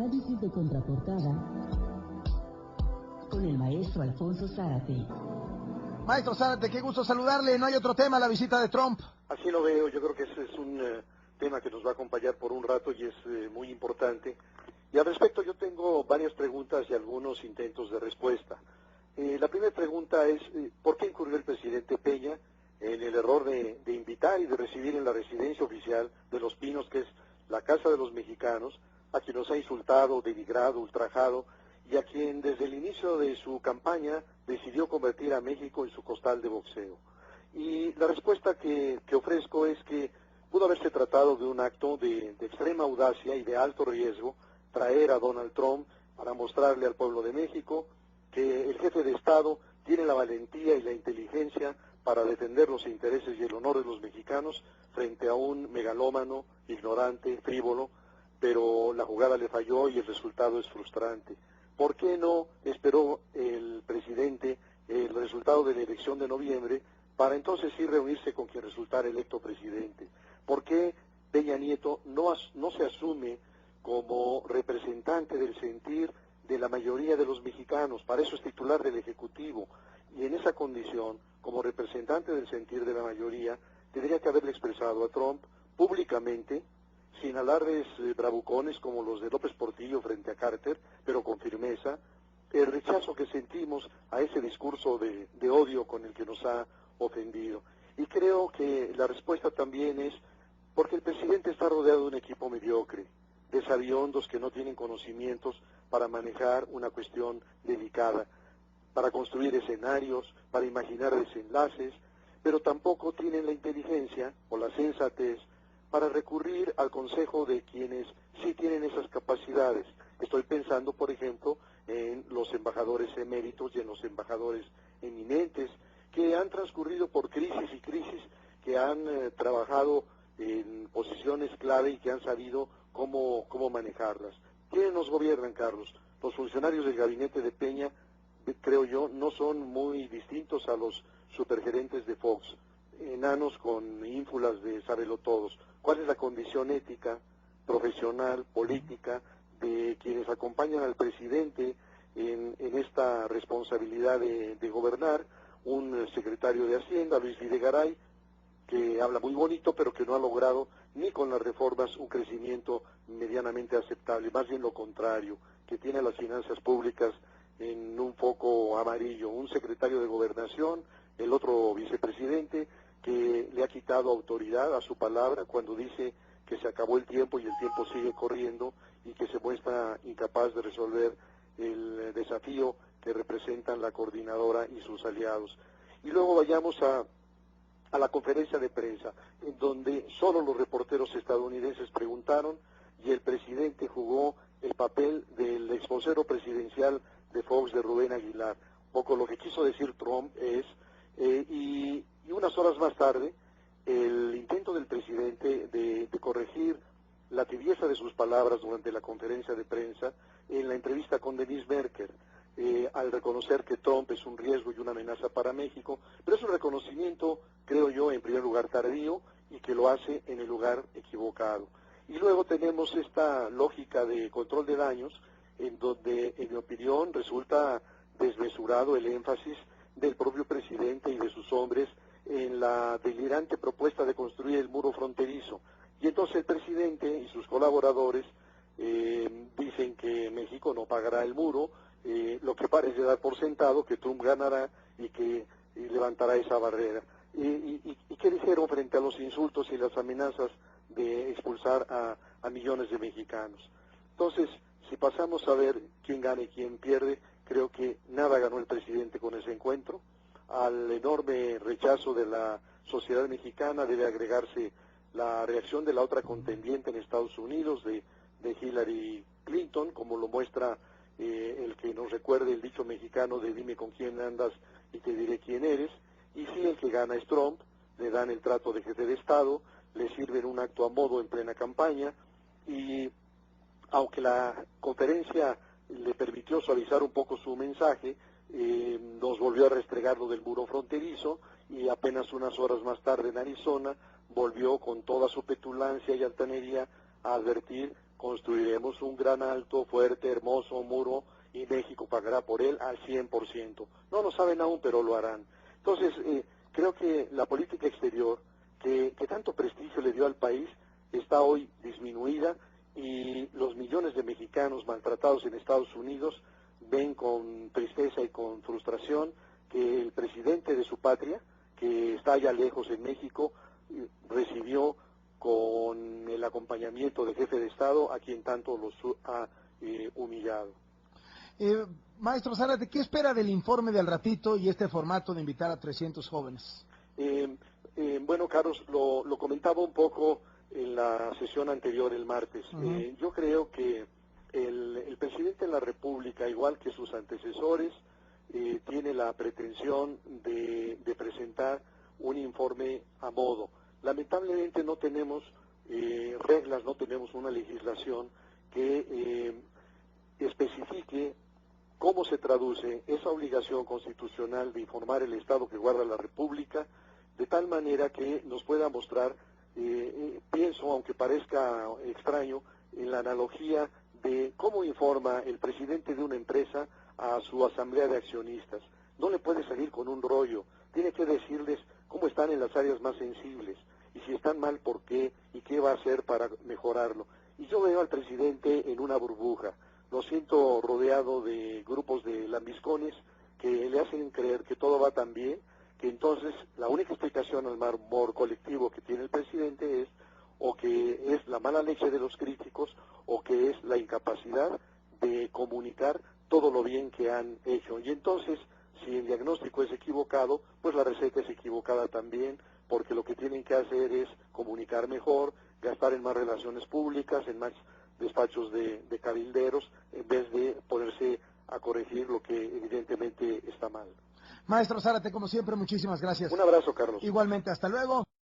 Análisis de contraportada con el maestro Alfonso Zárate. Maestro Zárate, qué gusto saludarle. ¿No hay otro tema, la visita de Trump? Así lo veo. Yo creo que ese es un tema que nos va a acompañar por un rato y es muy importante. Y al respecto yo tengo varias preguntas y algunos intentos de respuesta. La primera pregunta es, ¿por qué incurrió el presidente Peña en el error de invitar y de recibir en la residencia oficial de Los Pinos, que es la casa de los mexicanos, a quien nos ha insultado, denigrado, ultrajado, y a quien desde el inicio de su campaña decidió convertir a México en su costal de boxeo? Y la respuesta que ofrezco es que pudo haberse tratado de un acto de extrema audacia y de alto riesgo, traer a Donald Trump para mostrarle al pueblo de México que el jefe de Estado tiene la valentía y la inteligencia para defender los intereses y el honor de los mexicanos frente a un megalómano, ignorante, frívolo, pero la jugada le falló y el resultado es frustrante. ¿Por qué no esperó el presidente el resultado de la elección de noviembre para entonces sí reunirse con quien resultara electo presidente? ¿Por qué Peña Nieto no se asume como representante del sentir de la mayoría de los mexicanos? Para eso es titular del Ejecutivo, y en esa condición, como representante del sentir de la mayoría, tendría que haberle expresado a Trump públicamente, sin alardes bravucones como los de López Portillo frente a Carter, pero con firmeza, el rechazo que sentimos a ese discurso de odio con el que nos ha ofendido. Y creo que la respuesta también es porque el presidente está rodeado de un equipo mediocre, de sabiondos que no tienen conocimientos para manejar una cuestión delicada, para construir escenarios, para imaginar desenlaces, pero tampoco tienen la inteligencia o la sensatez para recurrir al consejo de quienes sí tienen esas capacidades. Estoy pensando, por ejemplo, en los embajadores eméritos y en los embajadores eminentes que han transcurrido por crisis y crisis, que han trabajado en posiciones clave y que han sabido cómo manejarlas. ¿Quiénes nos gobiernan, Carlos? Los funcionarios del gabinete de Peña, creo yo, no son muy distintos a los supergerentes de Fox, enanos con ínfulas de sabelotodos. ¿Cuál es la condición ética, profesional, política de quienes acompañan al presidente en esta responsabilidad de gobernar? Un secretario de Hacienda, Luis Videgaray, que habla muy bonito, pero que no ha logrado ni con las reformas un crecimiento medianamente aceptable, más bien lo contrario, que tiene las finanzas públicas en un foco amarillo. Un secretario de Gobernación, el otro vicepresidente, que le ha quitado autoridad a su palabra cuando dice que se acabó el tiempo y el tiempo sigue corriendo, y que se muestra incapaz de resolver el desafío que representan la coordinadora y sus aliados. Y luego vayamos a la conferencia de prensa, en donde solo los reporteros estadounidenses preguntaron y el presidente jugó el papel del exvocero presidencial de Fox, de Rubén Aguilar. Poco lo que quiso decir Trump es, y unas horas más tarde, el intento del presidente de corregir la tibieza de sus palabras durante la conferencia de prensa en la entrevista con Denise Merker, al reconocer que Trump es un riesgo y una amenaza para México, pero es un reconocimiento, creo yo, en primer lugar tardío, y que lo hace en el lugar equivocado. Y luego tenemos esta lógica de control de daños, en donde, en mi opinión, resulta desmesurado el énfasis del propio presidente y de sus hombres en la delirante propuesta de construir el muro fronterizo. Y entonces el presidente y sus colaboradores dicen que México no pagará el muro, lo que parece dar por sentado que Trump ganará y que levantará esa barrera. ¿Y qué dijeron frente a los insultos y las amenazas de expulsar a millones de mexicanos? Entonces, si pasamos a ver quién gana y quién pierde, creo que nada ganó el presidente con ese encuentro. Al enorme rechazo de la sociedad mexicana debe agregarse la reacción de la otra contendiente en Estados Unidos, de Hillary Clinton, como lo muestra el que nos recuerde el dicho mexicano de dime con quién andas y te diré quién eres. Y sí, el que gana es Trump, le dan el trato de jefe de Estado, le sirven un acto a modo en plena campaña, y aunque la conferencia le permitió suavizar un poco su mensaje, nos volvió a restregar lo del muro fronterizo, y apenas unas horas más tarde en Arizona volvió con toda su petulancia y altanería a advertir construiremos un gran, alto, fuerte, hermoso muro y México pagará por él al 100%. No lo saben aún, pero lo harán. Entonces, creo que la política exterior, que tanto prestigio le dio al país, está hoy disminuida y los millones de mexicanos maltratados en Estados Unidos ven con tristeza y con frustración que el presidente de su patria, que está allá lejos en México, recibió con el acompañamiento del jefe de Estado a quien tanto los ha humillado. Maestro Zárate, ¿qué espera del informe del ratito y este formato de invitar a 300 jóvenes? Bueno, Carlos, lo comentaba un poco en la sesión anterior el martes. Yo creo que el presidente de la República, igual que sus antecesores, tiene la pretensión de presentar un informe a modo. Lamentablemente no tenemos reglas, no tenemos una legislación que especifique cómo se traduce esa obligación constitucional de informar el Estado que guarda la República, de tal manera que nos pueda mostrar, pienso, aunque parezca extraño, en la analogía de cómo informa el presidente de una empresa a su asamblea de accionistas. No le puede salir con un rollo, tiene que decirles cómo están en las áreas más sensibles, y si están mal, por qué, y qué va a hacer para mejorarlo. Y yo veo al presidente en una burbuja, lo siento rodeado de grupos de lambiscones que le hacen creer que todo va tan bien, que entonces la única explicación al mal humor colectivo que tiene el presidente es o que es la mala leche de los críticos o que es la incapacidad de comunicar todo lo bien que han hecho. Y entonces, si el diagnóstico es equivocado, pues la receta es equivocada también, porque lo que tienen que hacer es comunicar mejor, gastar en más relaciones públicas, en más despachos de cabilderos, en vez de ponerse a corregir lo que evidentemente está mal. Maestro Zárate, como siempre, muchísimas gracias. Un abrazo, Carlos. Igualmente, hasta luego.